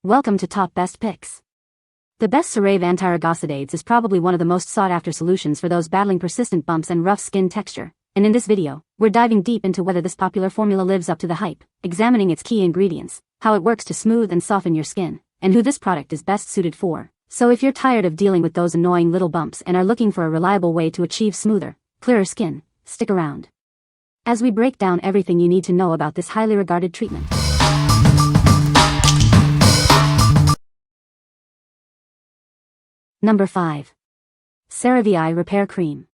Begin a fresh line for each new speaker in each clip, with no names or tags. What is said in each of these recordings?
Welcome to Top Best Picks. The best Cerave Antirugosidades is probably one of the most sought-after solutions for those battling persistent bumps and rough skin texture, and in this video, we're diving deep into whether this popular formula lives up to the hype, examining its key ingredients, how it works to smooth and soften your skin, and who this product is best suited for. So if you're tired of dealing with those annoying little bumps and are looking for a reliable way to achieve smoother, clearer skin, stick around as we break down everything you need to know about this highly regarded treatment. Number 5. Cerave Eye Repair Cream.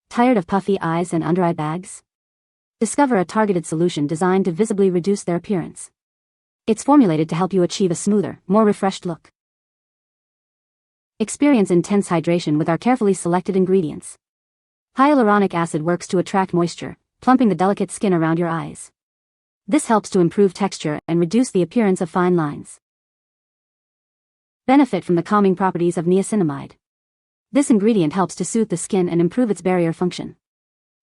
Tired of puffy eyes and under-eye bags? Discover a targeted solution designed to visibly reduce their appearance. It's formulated to help you achieve a smoother, more refreshed look. Experience intense hydration with our carefully selected ingredients. Hyaluronic acid works to attract moisture, plumping the delicate skin around your eyes. This helps to improve texture and reduce the appearance of fine lines. Benefit from the calming properties of niacinamide. This ingredient helps to soothe the skin and improve its barrier function.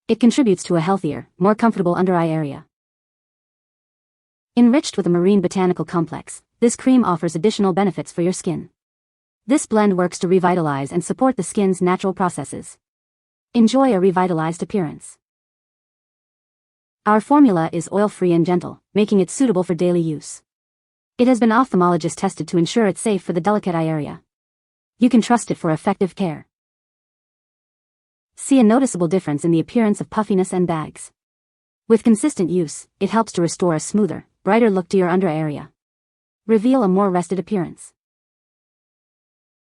It contributes to a healthier, more comfortable under-eye area. Enriched with a marine botanical complex, this cream offers additional benefits for your skin. This blend works to revitalize and support the skin's natural processes. Enjoy a revitalized appearance. Our formula is oil-free and gentle, making it suitable for daily use. It has been ophthalmologist tested to ensure it's safe for the delicate eye area. You can trust it for effective care. See a noticeable difference in the appearance of puffiness and bags. With consistent use, it helps to restore a smoother, brighter look to your under area. Reveal a more rested appearance.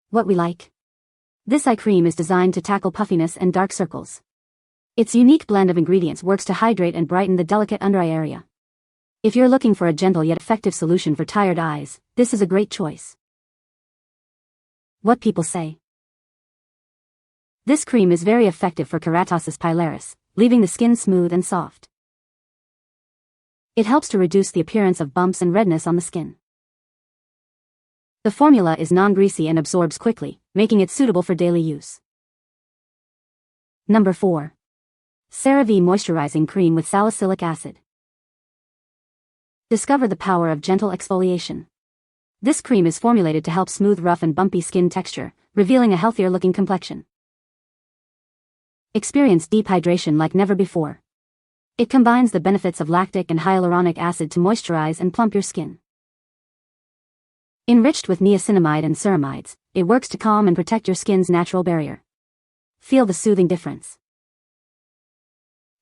What we like. This eye cream is designed to tackle puffiness and dark circles. Its unique blend of ingredients works to hydrate and brighten the delicate under eye area. If you're looking for a gentle yet effective solution for tired eyes, this is a great choice. What people say. This cream is very effective for keratosis pilaris, leaving the skin smooth and soft. It helps to reduce the appearance of bumps and redness on the skin. The formula is non-greasy and absorbs quickly, making it suitable for daily use. Number 4. Cerave Moisturizing Cream with Salicylic Acid. Discover the power of gentle exfoliation. This cream is formulated to help smooth rough and bumpy skin texture, revealing a healthier-looking complexion. Experience deep hydration like never before. It combines the benefits of lactic and hyaluronic acid to moisturize and plump your skin. Enriched with niacinamide and ceramides, it works to calm and protect your skin's natural barrier. Feel the soothing difference.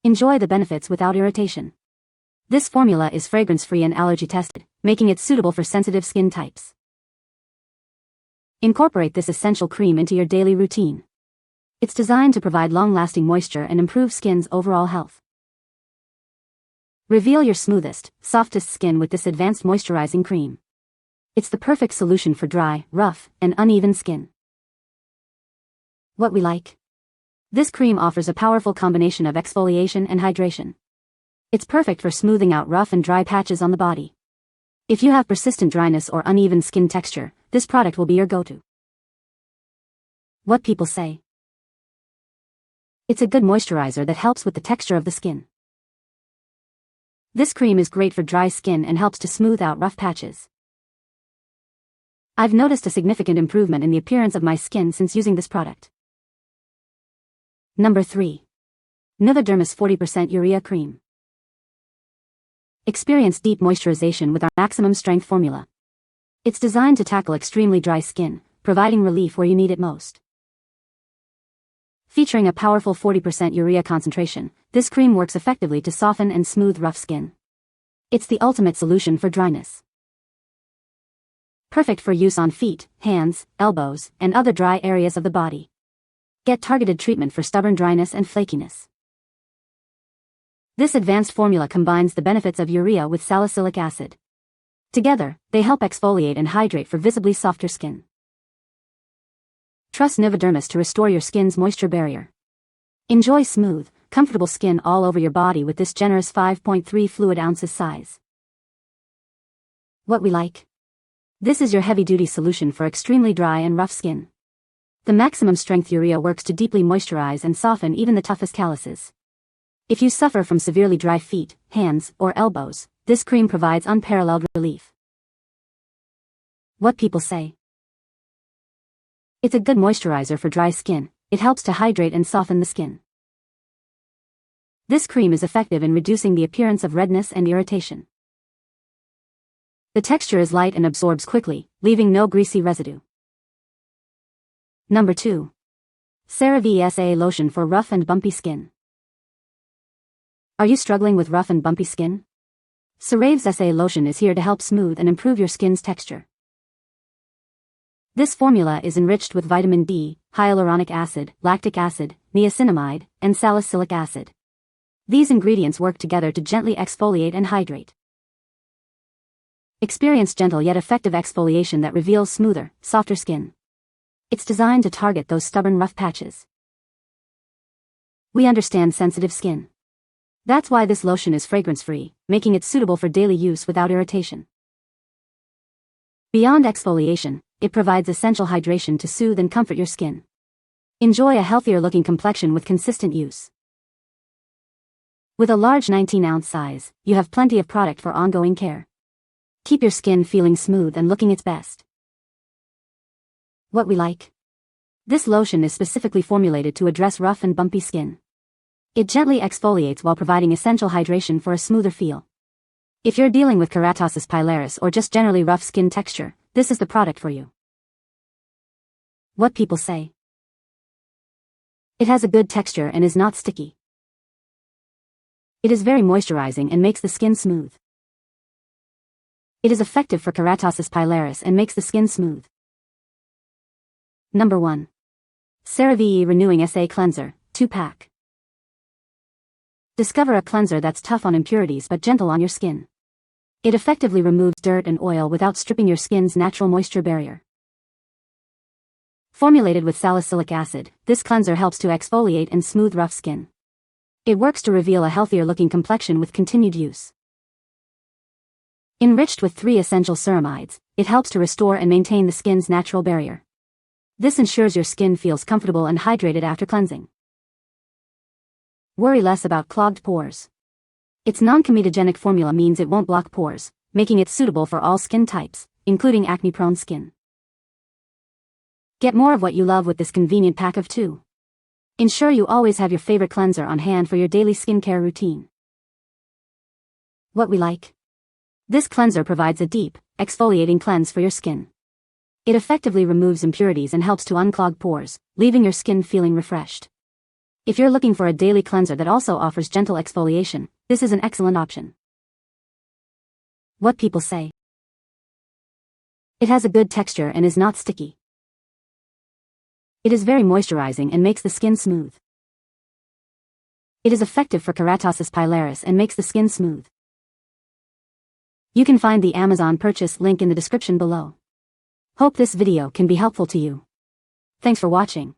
Enjoy the benefits without irritation. This formula is fragrance-free and allergy-tested, making it suitable for sensitive skin types. Incorporate this essential cream into your daily routine. It's designed to provide long-lasting moisture and improve skin's overall health. Reveal your smoothest, softest skin with this advanced moisturizing cream. It's the perfect solution for dry, rough, and uneven skin. What we like. This cream offers a powerful combination of exfoliation and hydration. It's perfect for smoothing out rough and dry patches on the body. If you have persistent dryness or uneven skin texture, this product will be your go-to. What people say. It's a good moisturizer that helps with the texture of the skin. This cream is great for dry skin and helps to smooth out rough patches. I've noticed a significant improvement in the appearance of my skin since using this product. Number 3. NUVADERMIS 40% Urea Cream. Experience deep moisturization with our maximum strength formula. It's designed to tackle extremely dry skin, providing relief where you need it most. Featuring a powerful 40% urea concentration, this cream works effectively to soften and smooth rough skin. It's the ultimate solution for dryness. Perfect for use on feet, hands, elbows, and other dry areas of the body. Get targeted treatment for stubborn dryness and flakiness. This advanced formula combines the benefits of urea with salicylic acid. Together, they help exfoliate and hydrate for visibly softer skin. Trust NUVADERMIS to restore your skin's moisture barrier. Enjoy smooth, comfortable skin all over your body with this generous 5.3 fluid ounces size. What we like. This is your heavy-duty solution for extremely dry and rough skin. The maximum strength urea works to deeply moisturize and soften even the toughest calluses. If you suffer from severely dry feet, hands, or elbows, this cream provides unparalleled relief. What people say. It's a good moisturizer for dry skin. It helps to hydrate and soften the skin. This cream is effective in reducing the appearance of redness and irritation. The texture is light and absorbs quickly, leaving no greasy residue. Number 2. Cerave SA Lotion for rough and bumpy skin. Are you struggling with rough and bumpy skin? Cerave's SA Lotion is here to help smooth and improve your skin's texture. This formula is enriched with vitamin D, hyaluronic acid, lactic acid, niacinamide, and salicylic acid. These ingredients work together to gently exfoliate and hydrate. Experience gentle yet effective exfoliation that reveals smoother, softer skin. It's designed to target those stubborn rough patches. We understand sensitive skin. That's why this lotion is fragrance-free, making it suitable for daily use without irritation. Beyond exfoliation, it provides essential hydration to soothe and comfort your skin. Enjoy a healthier-looking complexion with consistent use. With a large 19-ounce size, you have plenty of product for ongoing care. Keep your skin feeling smooth and looking its best. What we like. This lotion is specifically formulated to address rough and bumpy skin. It gently exfoliates while providing essential hydration for a smoother feel. If you're dealing with keratosis pilaris or just generally rough skin texture, this is the product for you. What people say. It has a good texture and is not sticky. It is very moisturizing and makes the skin smooth. It is effective for keratosis pilaris and makes the skin smooth. Number 1. Cerave Renewing SA Cleanser, 2-pack. Discover a cleanser that's tough on impurities but gentle on your skin. It effectively removes dirt and oil without stripping your skin's natural moisture barrier. Formulated with salicylic acid, this cleanser helps to exfoliate and smooth rough skin. It works to reveal a healthier-looking complexion with continued use. Enriched with 3 essential ceramides, it helps to restore and maintain the skin's natural barrier. This ensures your skin feels comfortable and hydrated after cleansing. Worry less about clogged pores. Its non-comedogenic formula means it won't block pores, making it suitable for all skin types, including acne-prone skin. Get more of what you love with this convenient pack of 2. Ensure you always have your favorite cleanser on hand for your daily skincare routine. What we like. This cleanser provides a deep, exfoliating cleanse for your skin. It effectively removes impurities and helps to unclog pores, leaving your skin feeling refreshed. If you're looking for a daily cleanser that also offers gentle exfoliation, this is an excellent option. What people say. It has a good texture and is not sticky. It is very moisturizing and makes the skin smooth. It is effective for keratosis pilaris and makes the skin smooth. You can find the Amazon purchase link in the description below. Hope this video can be helpful to you. Thanks for watching.